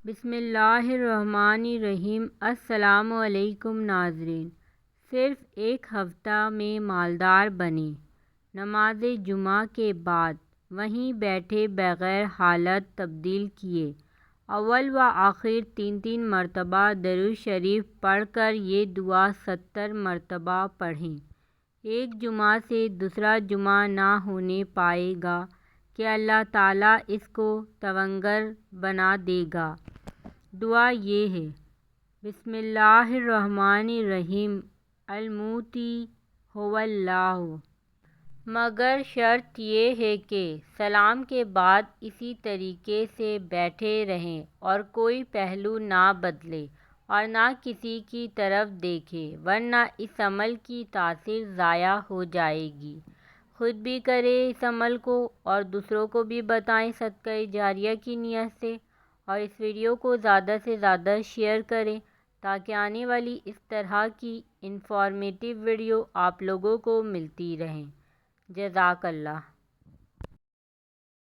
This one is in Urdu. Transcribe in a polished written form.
بسم اللہ الرحمن الرحیم۔ السلام علیکم ناظرین۔ صرف ایک ہفتہ میں مالدار بنے، نماز جمعہ کے بعد وہیں بیٹھے بغیر حالت تبدیل کیے، اول و آخر 3 مرتبہ درود شریف پڑھ کر یہ دعا 70 مرتبہ پڑھیں۔ ایک جمعہ سے دوسرا جمعہ نہ ہونے پائے گا کہ اللہ تعالیٰ اس کو توانگر بنا دے گا۔ دعا یہ ہے: بسم اللہ الرحمن الرحیم، المعطی هو اللہ۔ مگر شرط یہ ہے کہ سلام کے بعد اسی طریقے سے بیٹھے رہیں اور کوئی پہلو نہ بدلے اور نہ کسی کی طرف دیکھے، ورنہ اس عمل کی تاثیر ضائع ہو جائے گی۔ خود بھی کریں اس عمل کو اور دوسروں کو بھی بتائیں صدقہ جاریہ کی نیت سے، اور اس ویڈیو کو زیادہ سے زیادہ شیئر کریں تاکہ آنے والی اس طرح کی انفارمیٹیو ویڈیو آپ لوگوں کو ملتی رہیں۔ جزاک اللہ۔